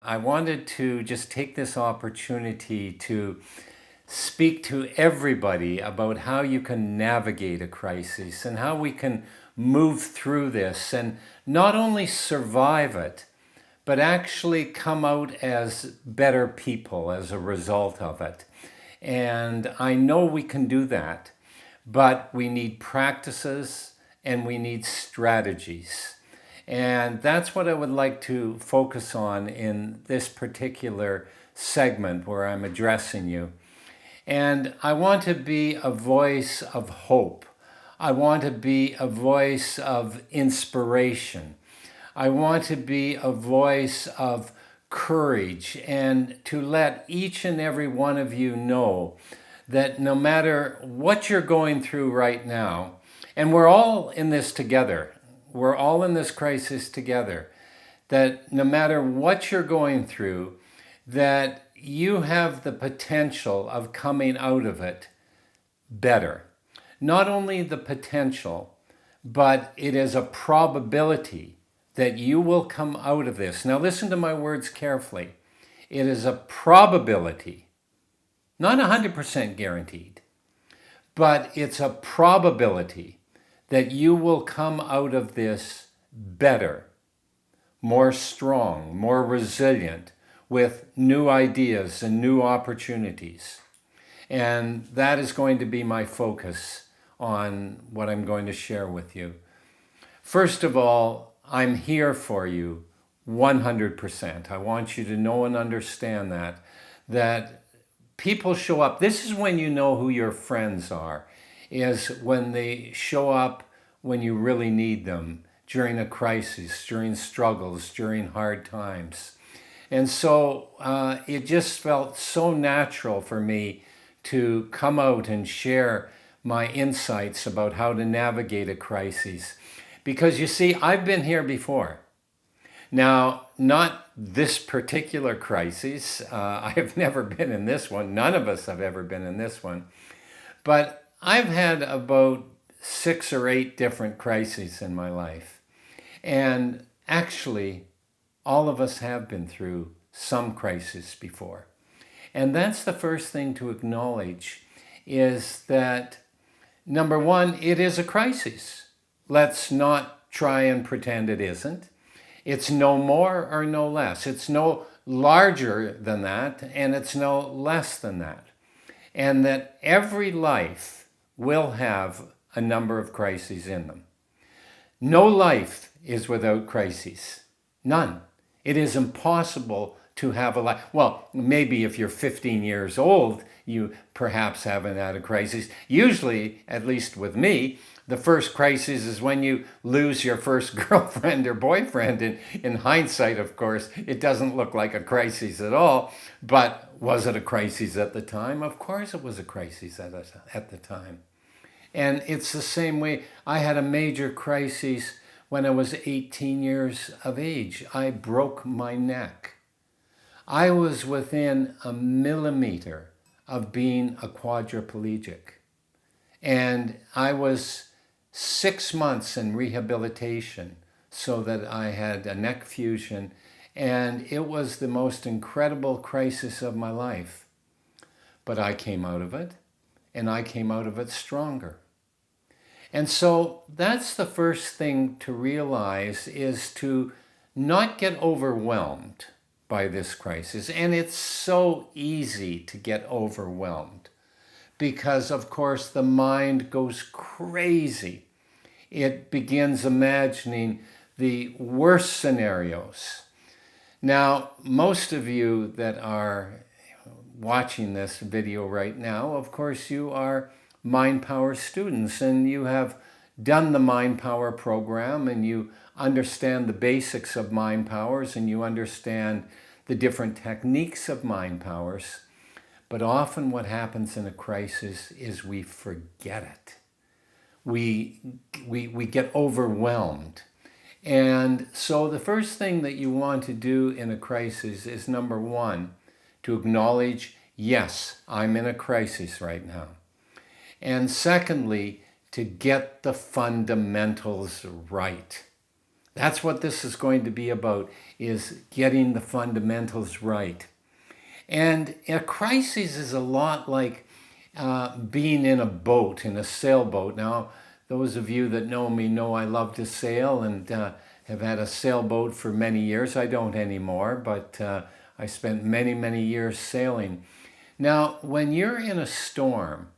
I wanted to just take this opportunity to speak to everybody about how you can navigate a crisis and how we can move through this and not only survive it, but actually come out as better people as a result of it. And I know we can do that, but we need practices and we need strategies. And that's what I would like to focus on in this particular segment where I'm addressing you. And I want to be a voice of hope. I want to be a voice of inspiration. I want to be a voice of courage and to let each and every one of you know that no matter what you're going through right now, and we're all in this together, we're all in this crisis together, that no matter what you're going through, that you have the potential of coming out of it better. Not only the potential, but it is a probability that you will come out of this. Now, listen to my words carefully. It is a probability, not 100% guaranteed, but it's a probability that you will come out of this better, more strong, more resilient, with new ideas and new opportunities. And that is going to be my focus on what I'm going to share with you. First of all, I'm here for you 100%. I want you to know and understand that people show up. This is when you know who your friends are, is when they show up when you really need them, during a crisis, during struggles, during hard times. And so it just felt so natural for me to come out and share my insights about how to navigate a crisis. Because you see, I've been here before. Now, not this particular crisis. I have never been in this one. None of us have ever been in this one. But I've had about 6 or 8 different crises in my life. And actually, all of us have been through some crisis before. And that's the first thing to acknowledge is that, number one, it is a crisis. Let's not try and pretend it isn't. It's no more or no less. It's no larger than that, and it's no less than that. And that every life will have a number of crises in them. No life is without crises. None. It is impossible to have a life. Well, maybe if you're 15 years old, you perhaps haven't had a crisis. Usually, at least with me, the first crisis is when you lose your first girlfriend or boyfriend. And in hindsight, of course, it doesn't look like a crisis at all. But was it a crisis at the time? Of course it was a crisis at the time. And it's the same way. I had a major crisis when I was 18 years of age. I broke my neck. I was within a millimeter of being a quadriplegic. And I was 6 months in rehabilitation so that I had a neck fusion. And it was the most incredible crisis of my life. But I came out of it, and I came out of it stronger. And so that's the first thing to realize, is to not get overwhelmed by this crisis. And it's so easy to get overwhelmed because, of course, the mind goes crazy. It begins imagining the worst scenarios. Now, most of you that are watching this video right now, of course, you are Mind Power students, and you have done the Mind Power program, and you understand the basics of Mind Powers, and you understand the different techniques of Mind Powers. But often what happens in a crisis is we forget it. We get overwhelmed. And so the first thing that you want to do in a crisis is, number one, to acknowledge, yes, I'm in a crisis right now. And secondly, to get the fundamentals right. That's what this is going to be about, is getting the fundamentals right. And a crisis is a lot like being in a boat, in a sailboat. Now, those of you that know me know I love to sail and have had a sailboat for many years. I don't anymore, but I spent many, many years sailing. Now, when you're in a storm,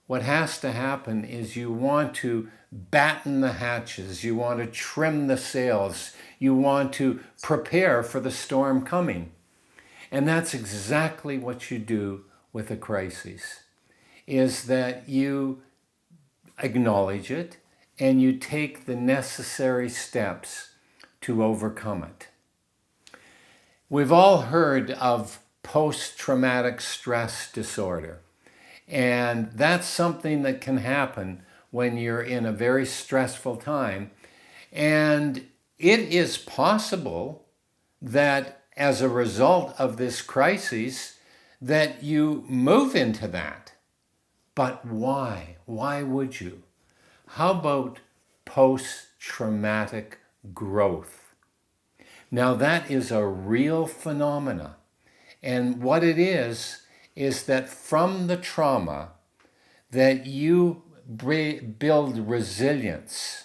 what has to happen is you want to batten the hatches, you want to trim the sails, you want to prepare for the storm coming. And that's exactly what you do with a crisis, is that you acknowledge it and you take the necessary steps to overcome it. We've all heard of post-traumatic stress disorder, and that's something that can happen when you're in a very stressful time. And it is possible that as a result of this crisis, that you move into that. But why? Why would you? How about post-traumatic growth? Now that is a real phenomena. And what it is that from the trauma that you build resilience,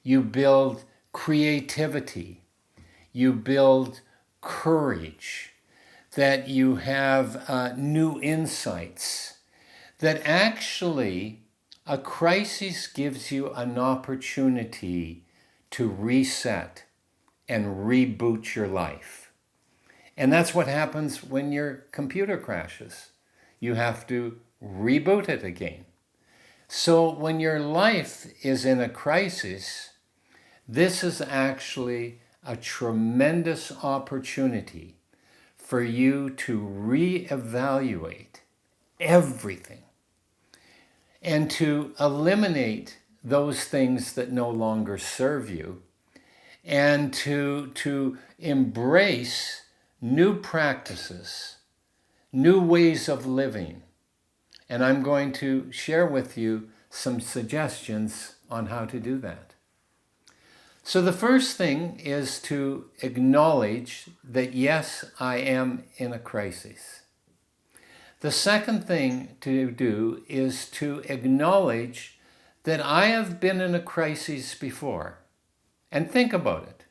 you build creativity, you build courage, that you have new insights, that actually a crisis gives you an opportunity to reset and reboot your life. And that's what happens when your computer crashes. You have to reboot it again. So when your life is in a crisis, this is actually a tremendous opportunity for you to reevaluate everything and to eliminate those things that no longer serve you, and to embrace new practices, new ways of living. And I'm going to share with you some suggestions on how to do that. So the first thing is to acknowledge that, yes, I am in a crisis. The second thing to do is to acknowledge that I have been in a crisis before. And think about it.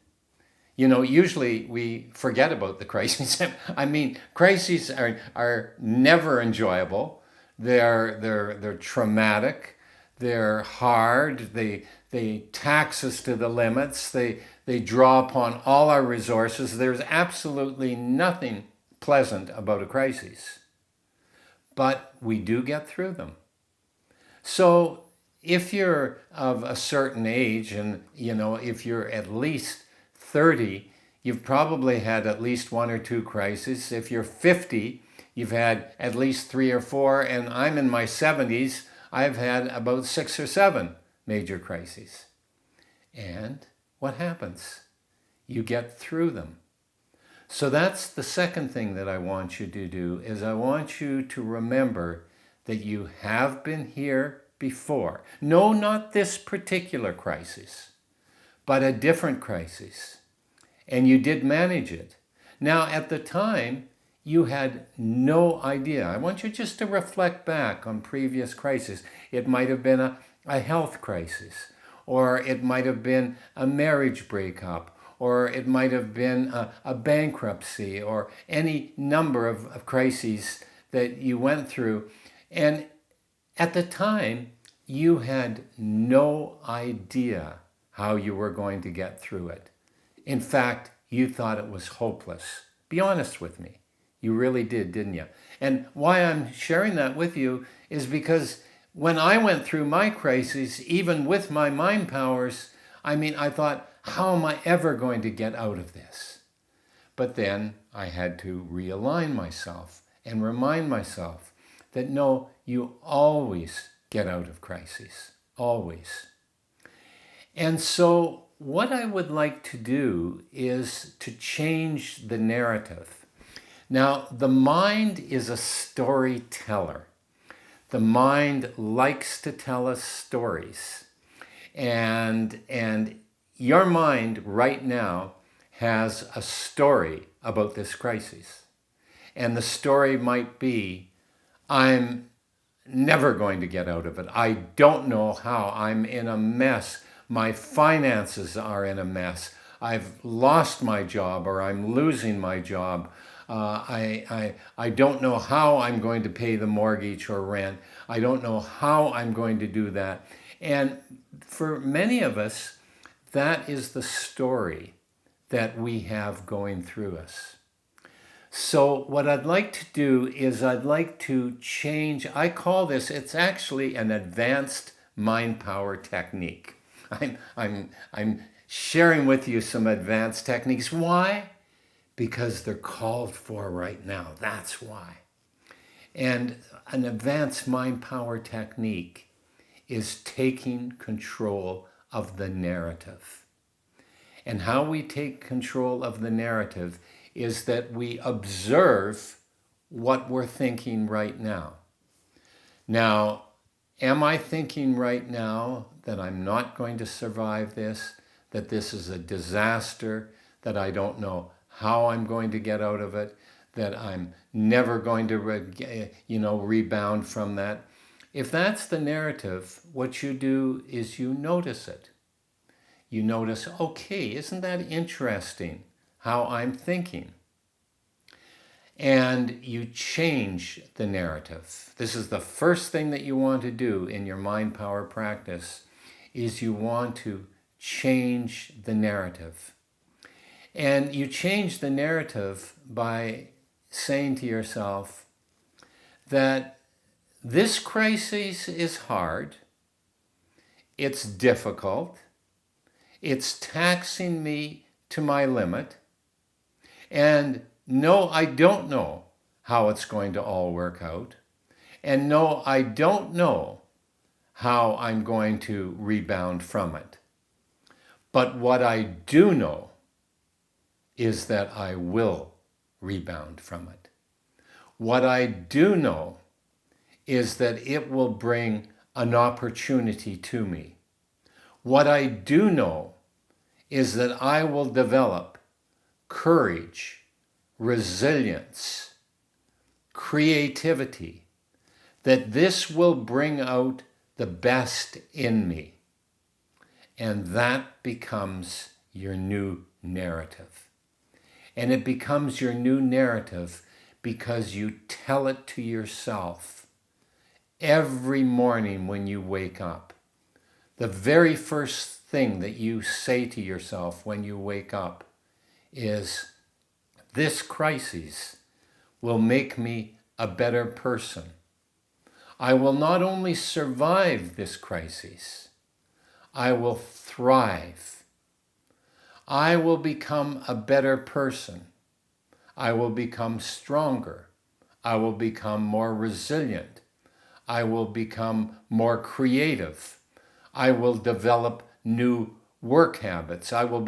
You know, usually we forget about the crises. I mean, crises are never enjoyable. They're traumatic. They're hard. They tax us to the limits. They draw upon all our resources. There's absolutely nothing pleasant about a crisis. But we do get through them. So if you're of a certain age, and you know, if you're at least 30, you've probably had at least one or two crises. If you're 50, you've had at least 3 or 4, and I'm in my 70s, I've had about 6 or 7 major crises. And what happens? You get through them. So that's the second thing that I want you to do, is I want you to remember that you have been here before. No, not this particular crisis, but a different crisis. And you did manage it. Now, at the time, you had no idea. I want you just to reflect back on previous crises. It might have been a health crisis, or it might have been a marriage breakup, or it might have been a bankruptcy, or any number of crises that you went through. And at the time, you had no idea how you were going to get through it. In fact, you thought it was hopeless. Be honest with me. You really did, didn't you? And why I'm sharing that with you is because when I went through my crises, even with my mind powers, I thought, how am I ever going to get out of this? But then I had to realign myself and remind myself that no, you always get out of crises, always. And so what I would like to do is to change the narrative. Now, the mind is a storyteller. The mind likes to tell us stories. And your mind right now has a story about this crisis. And the story might be, I'm never going to get out of it. I don't know how. I'm in a mess. My finances are in a mess. I've lost my job, or I'm losing my job. I don't know how I'm going to pay the mortgage or rent. I don't know how I'm going to do that. And for many of us, that is the story that we have going through us. So what I'd like to do is I'd like to change, I call this, it's actually an advanced mind power technique. I'm sharing with you some advanced techniques. Why? Because they're called for right now. That's why. And an advanced mind power technique is taking control of the narrative. And how we take control of the narrative is that we observe what we're thinking right now. Now, am I thinking right now that I'm not going to survive this, that this is a disaster, that I don't know how I'm going to get out of it, that I'm never going to rebound from that? If that's the narrative, what you do is you notice it. You notice, okay, isn't that interesting how I'm thinking? And you change the narrative. This is the first thing that you want to do in your mind power practice, is you want to change the narrative. And you change the narrative by saying to yourself that this crisis is hard, it's difficult, it's taxing me to my limit, and no, I don't know how it's going to all work out, and no, I don't know how I'm going to rebound from it. But what I do know is that I will rebound from it. What I do know is that it will bring an opportunity to me. What I do know is that I will develop courage, resilience, creativity, that this will bring out the best in me. And that becomes your new narrative. And it becomes your new narrative because you tell it to yourself every morning when you wake up. The very first thing that you say to yourself when you wake up is, this crisis will make me a better person. I will not only survive this crisis, I will thrive. I will become a better person. I will become stronger. I will become more resilient. I will become more creative. I will develop new work habits. I will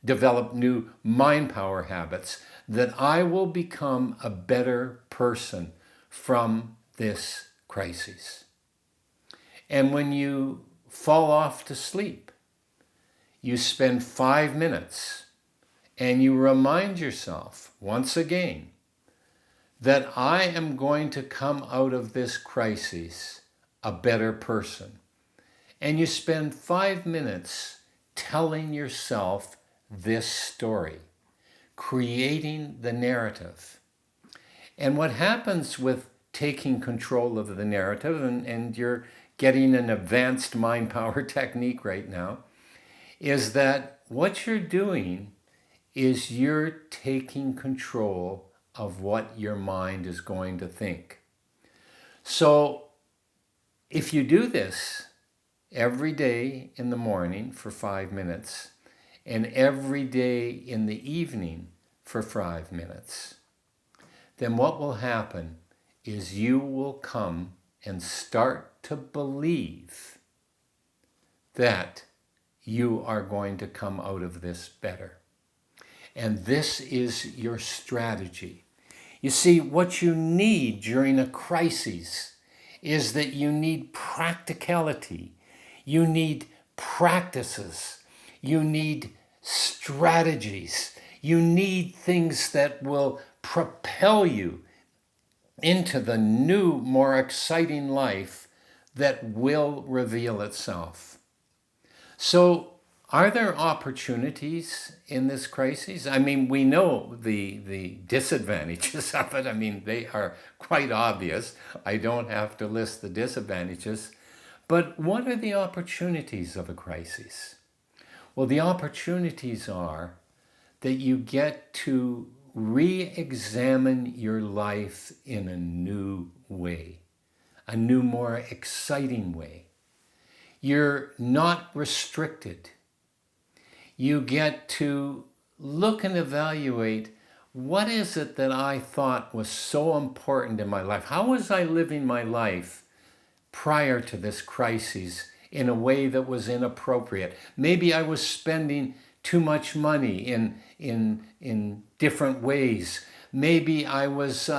develop new mind power habits, that I will become a better person from this crisis. And when you fall off to sleep, you spend 5 minutes and you remind yourself once again that I am going to come out of this crisis a better person. And you spend 5 minutes telling yourself this story, creating the narrative. And what happens with taking control of the narrative, and you're getting an advanced mind power technique right now, is that what you're doing is you're taking control of what your mind is going to think. So if you do this every day in the morning for 5 minutes, and every day in the evening for 5 minutes, then what will happen is you will come and start to believe that you are going to come out of this better. And this is your strategy. You see, what you need during a crisis is that you need practicality. You need practices. You need strategies. You need things that will propel you into the new, more exciting life that will reveal itself. So, are there opportunities in this crisis? I mean, we know the disadvantages of it. I mean, they are quite obvious. I don't have to list the disadvantages. But what are the opportunities of a crisis? Well, the opportunities are that you get to re-examine your life in a new way, a new, more exciting way. You're not restricted. You get to look and evaluate, what is it that I thought was so important in my life? How was I living my life prior to this crisis in a way that was inappropriate? Maybe I was spending too much money in different ways. Maybe I was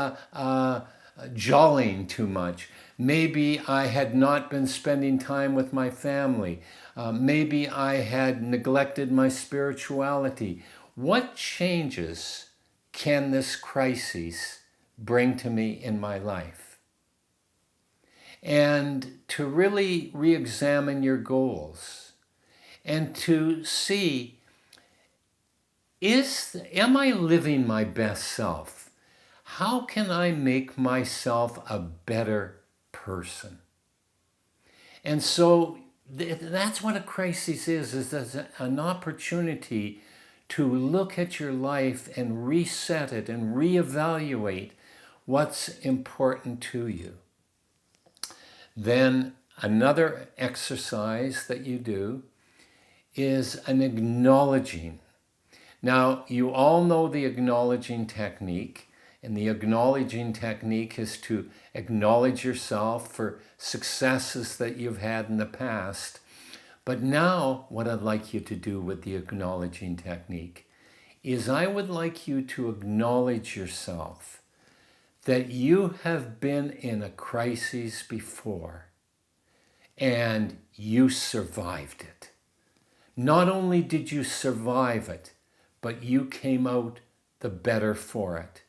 jollying too much. Maybe I had not been spending time with my family. Maybe I had neglected my spirituality. What changes can this crisis bring to me in my life? And to really re-examine your goals and to see, am I living my best self? How can I make myself a better person? And so that's what a crisis is there's an opportunity to look at your life and reset it and reevaluate what's important to you. Then another exercise that you do is an acknowledging. Now, you all know the acknowledging technique, and the acknowledging technique is to acknowledge yourself for successes that you've had in the past. But now, what I'd like you to do with the acknowledging technique is I would like you to acknowledge yourself that you have been in a crisis before and you survived it. Not only did you survive it, but you came out the better for it.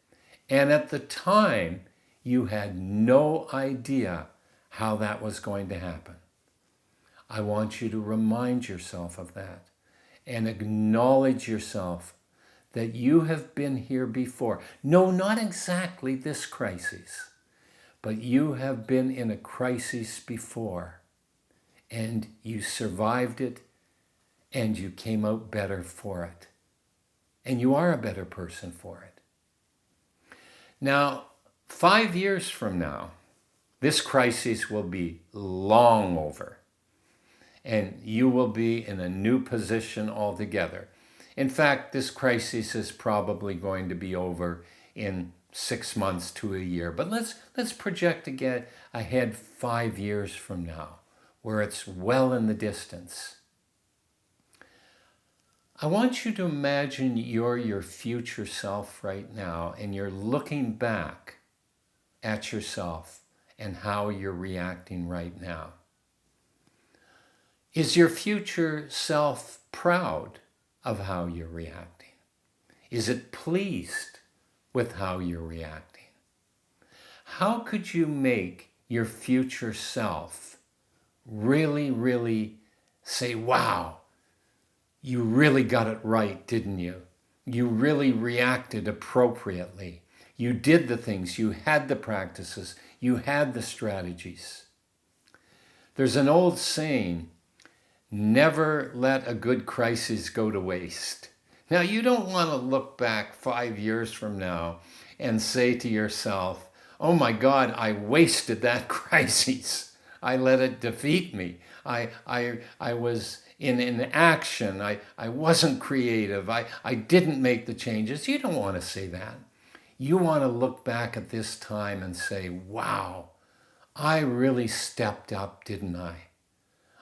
And at the time, you had no idea how that was going to happen. I want you to remind yourself of that and acknowledge yourself that you have been here before. No, not exactly this crisis, but you have been in a crisis before and you survived it and you came out better for it. And you are a better person for it. Now, 5 years from now, this crisis will be long over. And you will be in a new position altogether. In fact, this crisis is probably going to be over in 6 months to a year. But let's project again ahead 5 years from now, where it's well in the distance. I want you to imagine you're your future self right now, and you're looking back at yourself and how you're reacting right now. Is your future self proud of how you're reacting? Is it pleased with how you're reacting? How could you make your future self really, really say, wow, you really got it right, didn't you? You really reacted appropriately. You did the things, you had the practices, you had the strategies. There's an old saying, never let a good crisis go to waste. Now, you don't want to look back 5 years from now and say to yourself, oh my God, I wasted that crisis. I let it defeat me. I was in inaction. I wasn't creative. I didn't make the changes. You don't want to say that. You want to look back at this time and say, wow, I really stepped up, didn't I?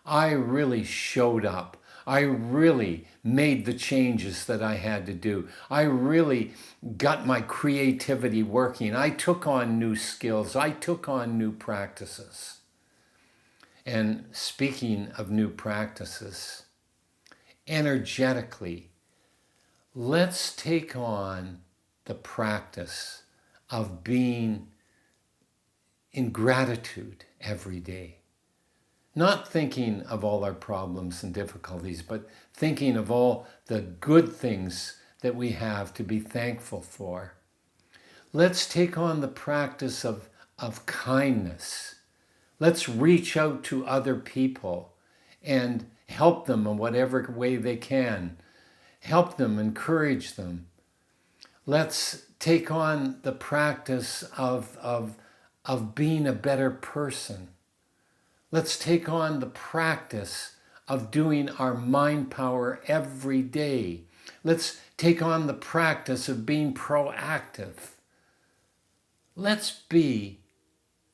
I really showed up. I really made the changes that I had to do. I really got my creativity working. I took on new skills. I took on new practices. And speaking of new practices, energetically, let's take on the practice of being in gratitude every day. Not thinking of all our problems and difficulties, but thinking of all the good things that we have to be thankful for. Let's take on the practice of kindness. Let's reach out to other people and help them in whatever way they can. Help them, encourage them. Let's take on the practice of being a better person. Let's take on the practice of doing our mind power every day. Let's take on the practice of being proactive. Let's be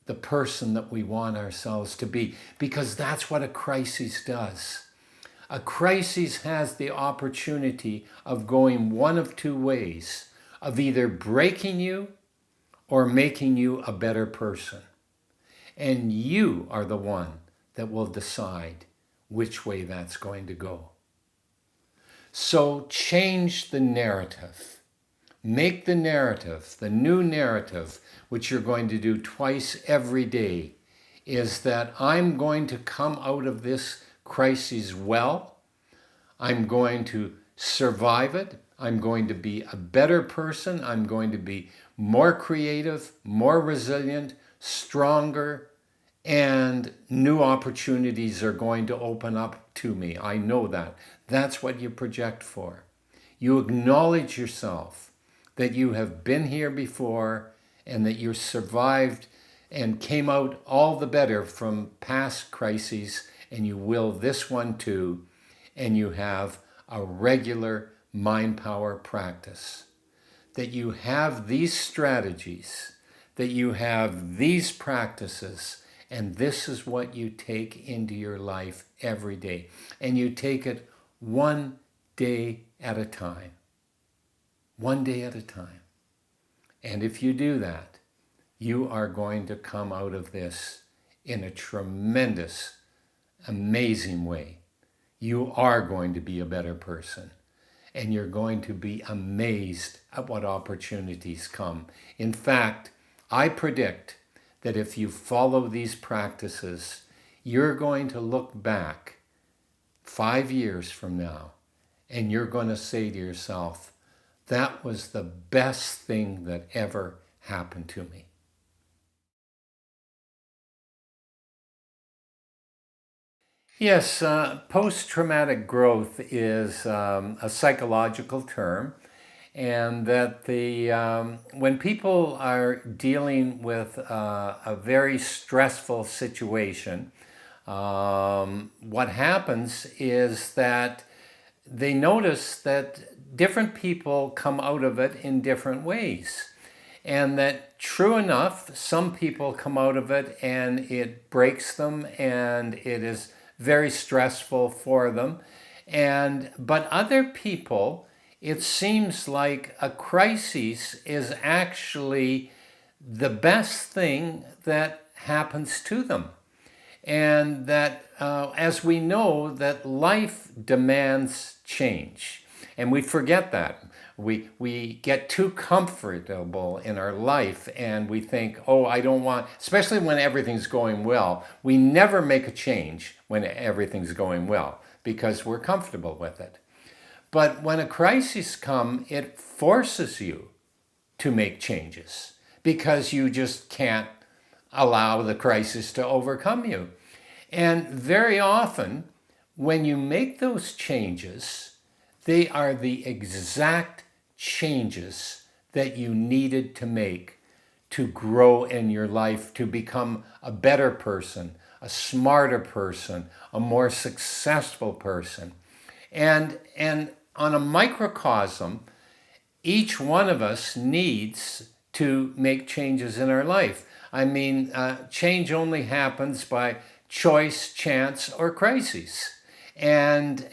the person that we want ourselves to be, because that's what a crisis does. A crisis has the opportunity of going one of two ways, of either breaking you or making you a better person. And you are the one that will decide which way that's going to go. So change the narrative. Make the narrative, the new narrative, which you're going to do twice every day, is that I'm going to come out of this crisis well. I'm going to survive it. I'm going to be a better person. I'm going to be more creative, more resilient, stronger, and new opportunities are going to open up to me. I know that. That's what you project for. You acknowledge yourself that you have been here before and that you survived and came out all the better from past crises, and you will this one too, and you have a regular mind power practice. That you have these strategies, that you have these practices, and this is what you take into your life every day. And you take it one day at a time. One day at a time. And if you do that, you are going to come out of this in a tremendous, amazing way. You are going to be a better person. And you're going to be amazed at what opportunities come. In fact, I predict that if you follow these practices, you're going to look back 5 years from now, and you're going to say to yourself, that was the best thing that ever happened to me. Yes, post-traumatic growth is a psychological term, and that when people are dealing with a very stressful situation, what happens is that they notice that different people come out of it in different ways. And that true enough, some people come out of it and it breaks them and it is very stressful for them. But other people, it seems like a crisis is actually the best thing that happens to them. And that as we know that life demands change, and we forget that. We get too comfortable in our life and we think, oh, I don't want, especially when everything's going well, we never make a change when everything's going well because we're comfortable with it. But when a crisis comes, it forces you to make changes because you just can't allow the crisis to overcome you. And very often, when you make those changes, they are the exact changes that you needed to make to grow in your life, to become a better person, a smarter person, a more successful person. And on a microcosm, each one of us needs to make changes in our life. I mean, change only happens by choice, chance, or crises. And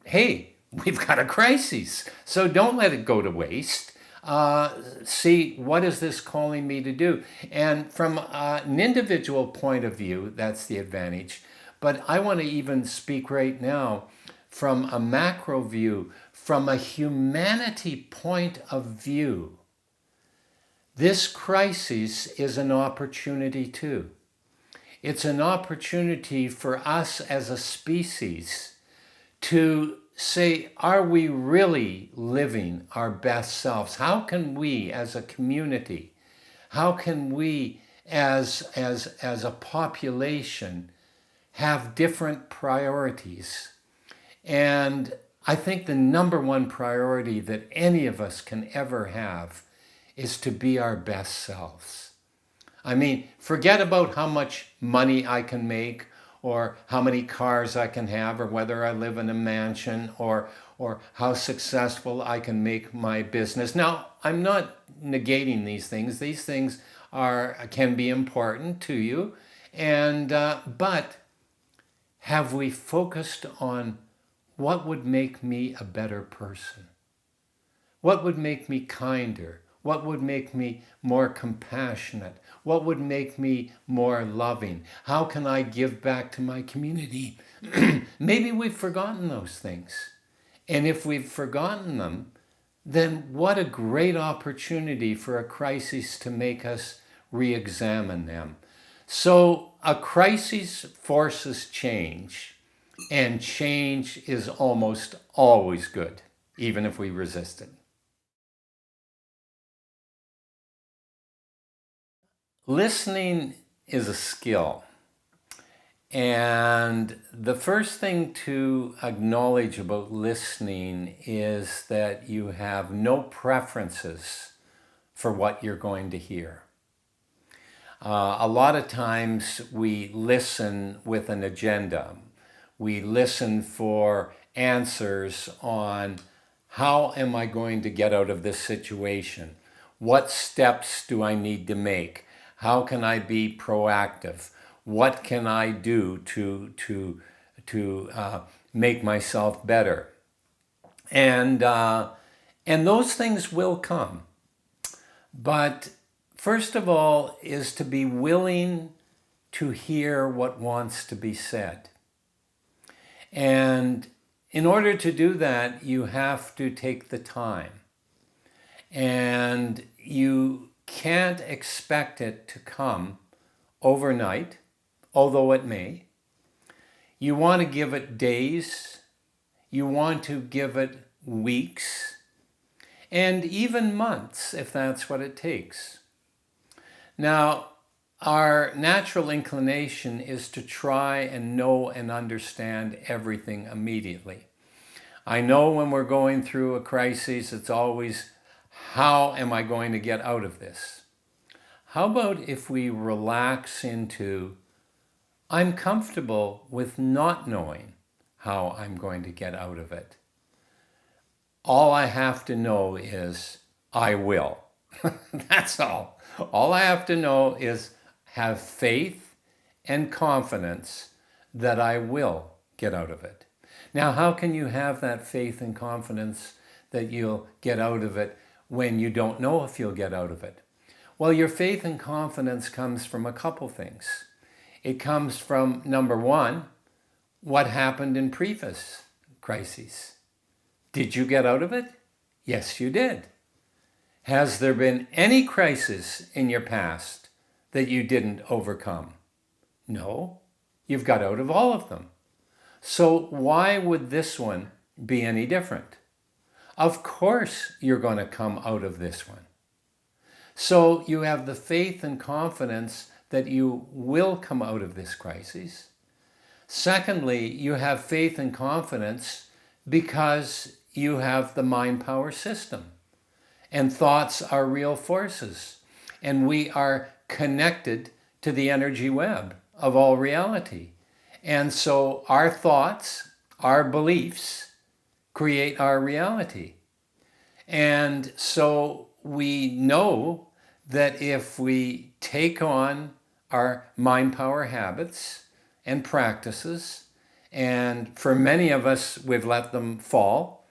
hey, we've got a crisis. So don't let it go to waste. See, what is this calling me to do? And from an individual point of view, that's the advantage. But I want to even speak right now from a macro view, from a humanity point of view, this crisis is an opportunity too. It's an opportunity for us as a species to say, are we really living our best selves? How can we as a community, how can we as a population have different priorities? And I think the number one priority that any of us can ever have is to be our best selves. I mean, forget about how much money I can make or how many cars I can have or whether I live in a mansion or how successful I can make my business. Now, I'm not negating these things. These things can be important to you, and but have we focused on what would make me a better person? What would make me kinder? What would make me more compassionate? What would make me more loving? How can I give back to my community? Maybe we've forgotten those things. And if we've forgotten them, then what a great opportunity for a crisis to make us re-examine them. So a crisis forces change, and change is almost always good, even if we resist it. Listening is a skill. And the first thing to acknowledge about listening is that you have no preferences for what you're going to hear. A lot of times we listen with an agenda. We listen for answers on how am I going to get out of this situation? What steps do I need to make? How can I be proactive? What can I do to make myself better? And those things will come. But first of all is to be willing to hear what wants to be said. And in order to do that, you have to take the time. And you can't expect it to come overnight, although it may. You want to give it days, you want to give it weeks, and even months if that's what it takes. Now, our natural inclination is to try and know and understand everything immediately. I know when we're going through a crisis, it's always, how am I going to get out of this? How about if we relax into, I'm comfortable with not knowing how I'm going to get out of it. All I have to know is I will. That's all. All I have to know is have faith and confidence that I will get out of it. Now, how can you have that faith and confidence that you'll get out of it when you don't know if you'll get out of it? Well, your faith and confidence comes from a couple things. It comes from, number one, what happened in previous crises. Did you get out of it? Yes, you did. Has there been any crisis in your past that you didn't overcome? No, you've got out of all of them. So why would this one be any different? Of course you're going to come out of this one. So you have the faith and confidence that you will come out of this crisis. Secondly, you have faith and confidence because you have the mind power system. And thoughts are real forces. And we are connected to the energy web of all reality. And so our thoughts, our beliefs, create our reality. And so we know that if we take on our mind power habits and practices, and for many of us, we've let them fall,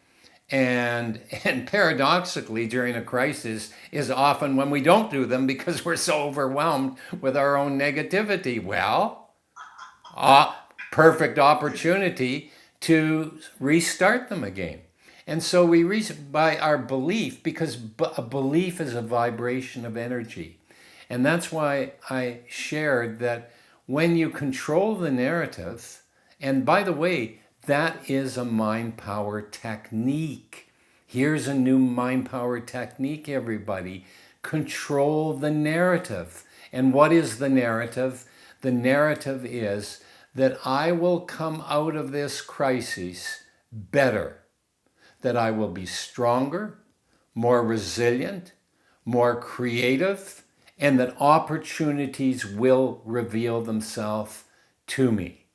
and paradoxically, during a crisis is often when we don't do them because we're so overwhelmed with our own negativity. Well, perfect opportunity to restart them again. And so by our belief, because a belief is a vibration of energy. And that's why I shared that when you control the narrative, and by the way, that is a mind power technique. Here's a new mind power technique, everybody. Control the narrative. And what is the narrative? The narrative is that I will come out of this crisis better, that I will be stronger, more resilient, more creative, and that opportunities will reveal themselves to me.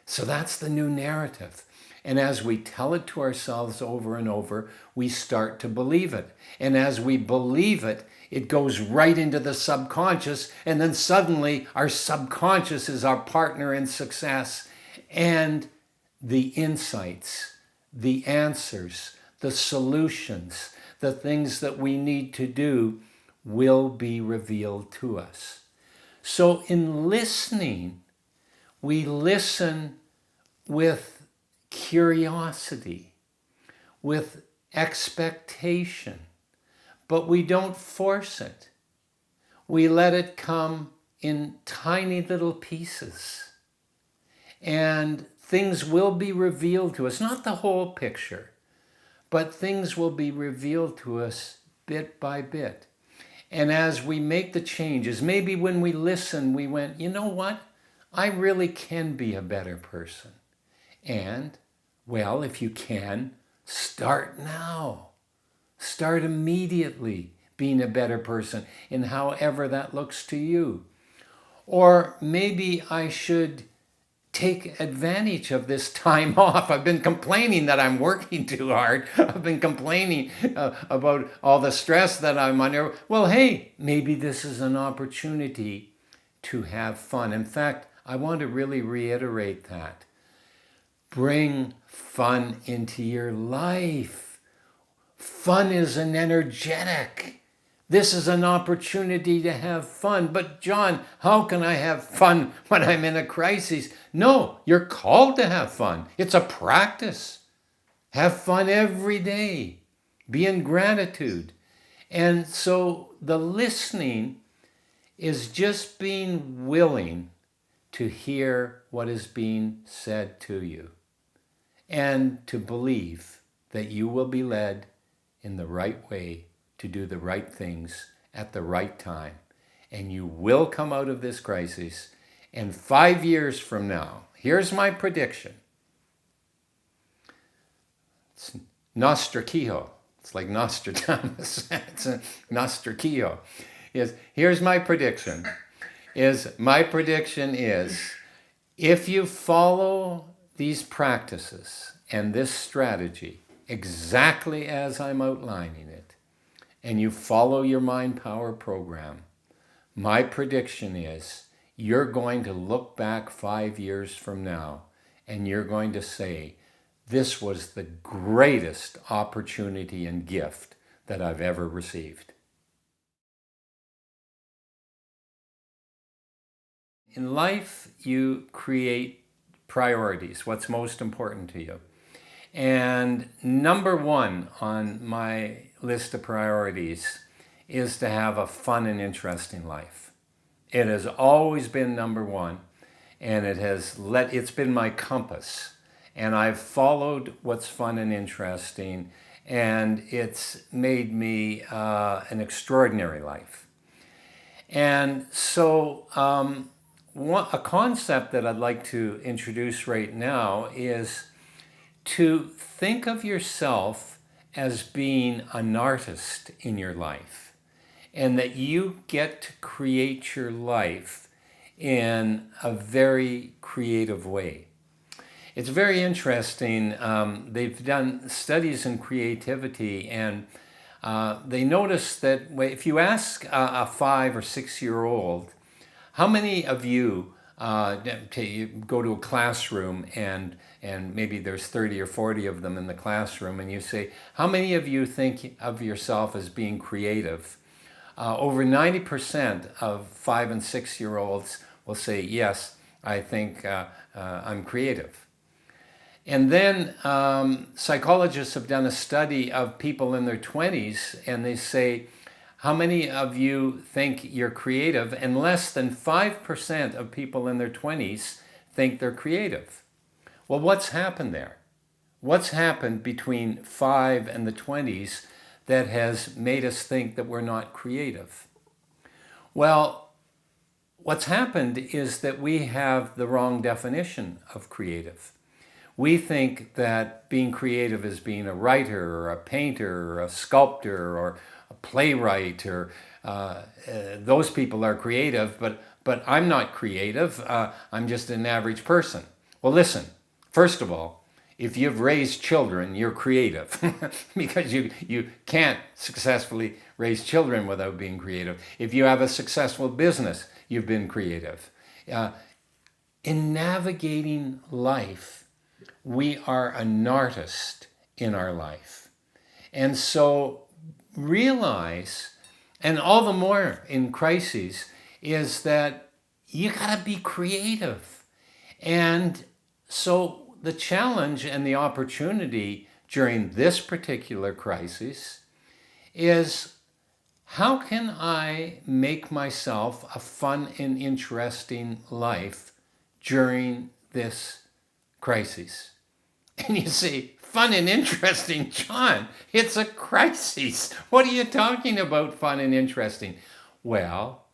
So that's the new narrative. And as we tell it to ourselves over and over, we start to believe it. And as we believe it, it goes right into the subconscious. And then suddenly our subconscious is our partner in success. And the insights, the answers, the solutions, the things that we need to do will be revealed to us. So in listening, we listen with curiosity, with expectation, but we don't force it. We let it come in tiny little pieces. And things will be revealed to us, not the whole picture, but things will be revealed to us bit by bit. And as we make the changes, maybe when we listen, we went, you know what? I really can be a better person. And, well, if you can, start now. Start immediately being a better person in however that looks to you. Or maybe I should take advantage of this time off. I've been complaining that I'm working too hard. I've been complaining about all the stress that I'm under. Well, hey, maybe this is an opportunity to have fun. In fact, I want to really reiterate that. Bring fun into your life. Fun is an energetic. This is an opportunity to have fun. But John, how can I have fun when I'm in a crisis? No, you're called to have fun. It's a practice. Have fun every day. Be in gratitude. And so the listening is just being willing to hear what is being said to you and to believe that you will be led in the right way to do the right things at the right time. And you will come out of this crisis. And 5 years from now, here's my prediction. It's Kehoe. It's like Nostradamus. It's a Kehoe. Here's my prediction. My prediction is if you follow these practices and this strategy exactly as I'm outlining it, and you follow your mind power program, my prediction is you're going to look back 5 years from now and you're going to say, this was the greatest opportunity and gift that I've ever received. In life, you create priorities, what's most important to you. And number one on my list of priorities is to have a fun and interesting life. It has always been number one, and it's been my compass. And I've followed what's fun and interesting, and it's made me an extraordinary life. And so a concept that I'd like to introduce right now is to think of yourself as being an artist in your life, and that you get to create your life in a very creative way. It's very interesting. They've done studies in creativity, and they noticed that if you ask a 5 or 6 year old, how many of you go to a classroom and maybe there's 30 or 40 of them in the classroom, and you say, how many of you think of yourself as being creative? Over 90% of 5 and 6 year olds will say, yes, I think I'm creative. And then psychologists have done a study of people in their 20s, and they say, how many of you think you're creative? And less than 5% of people in their 20s think they're creative. Well, what's happened there? What's happened between 5 and the 20s that has made us think that we're not creative? Well, what's happened is that we have the wrong definition of creative. We think that being creative is being a writer or a painter or a sculptor or a playwright, or those people are creative, but I'm not creative. I'm just an average person. Well, listen, first of all, if you've raised children, you're creative because you can't successfully raise children without being creative. If you have a successful business, you've been creative. In navigating life, we are an artist in our life. And so realize, and all the more in crises, is that you gotta be creative. And so the challenge and the opportunity during this particular crisis is, how can I make myself a fun and interesting life during this crisis? And you say, fun and interesting, John, it's a crisis. What are you talking about, fun and interesting? Well,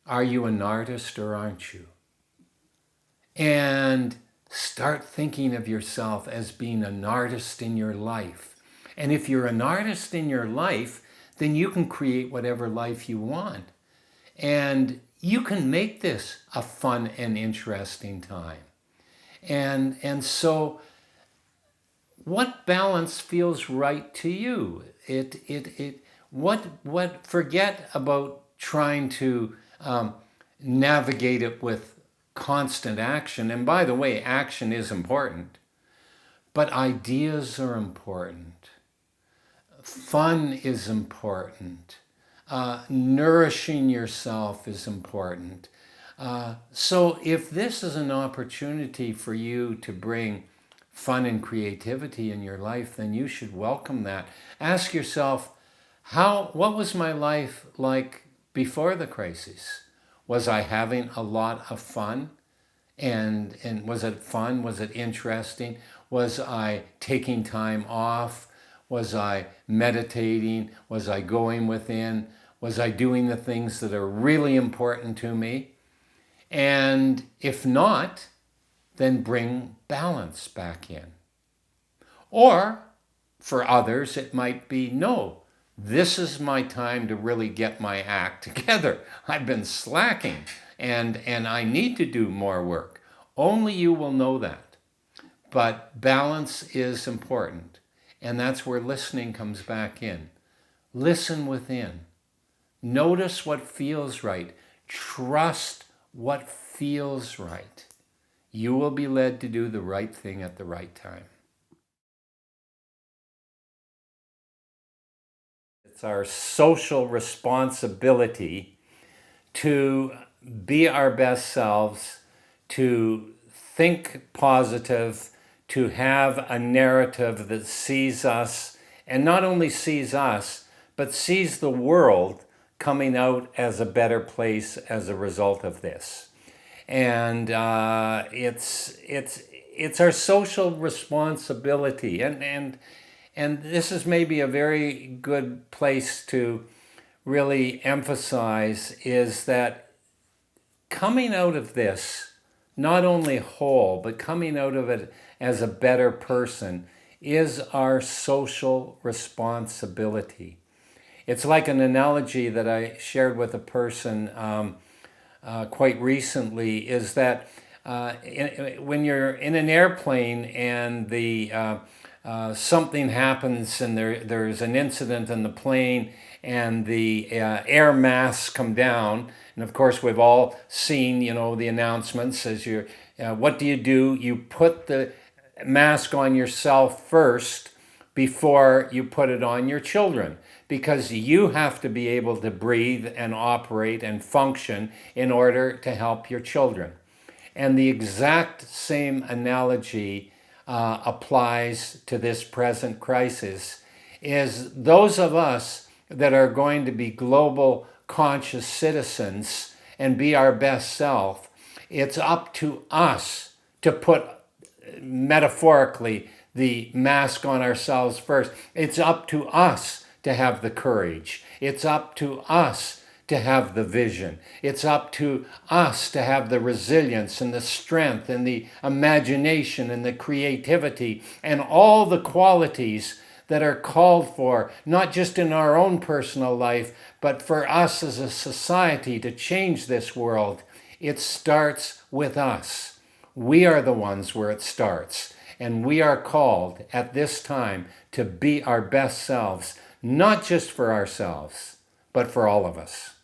are you an artist or aren't you? And start thinking of yourself as being an artist in your life. And if you're an artist in your life, then you can create whatever life you want. And you can make this a fun and interesting time. And so what balance feels right to you? Forget about trying to navigate it with constant action. And by the way, action is important, but ideas are important. Fun is important. Nourishing yourself is important. So if this is an opportunity for you to bring fun and creativity in your life, then you should welcome that. Ask yourself, what was my life like before the crisis? Was I having a lot of fun? And was it fun? Was it interesting? Was I taking time off? Was I meditating? Was I going within? Was I doing the things that are really important to me? And if not, then bring balance back in. Or for others, it might be, no, this is my time to really get my act together. I've been slacking and I need to do more work. Only you will know that. But balance is important. And that's where listening comes back in. Listen within. Notice what feels right. Trust what feels right. You will be led to do the right thing at the right time. It's our social responsibility to be our best selves, to think positive, to have a narrative that sees us, and not only sees us, but sees the world coming out as a better place as a result of this. And it's our social responsibility, and this is maybe a very good place to really emphasize, is that coming out of this, not only whole, but coming out of it as a better person, is our social responsibility. It's like an analogy that I shared with a person quite recently, is that when you're in an airplane and something happens and there's an incident in the plane and the air masks come down, and of course we've all seen, the announcements as what do? You put the mask on yourself first before you put it on your children, because you have to be able to breathe and operate and function in order to help your children. And the exact same analogy applies to this present crisis, is those of us that are going to be global conscious citizens and be our best self, it's up to us to put, metaphorically, the mask on ourselves first. It's up to us to have the courage. It's up to us to have the vision. It's up to us to have the resilience and the strength and the imagination and the creativity and all the qualities that are called for, not just in our own personal life, but for us as a society to change this world. It starts with us. We are the ones where it starts. And we are called at this time to be our best selves, not just for ourselves, but for all of us.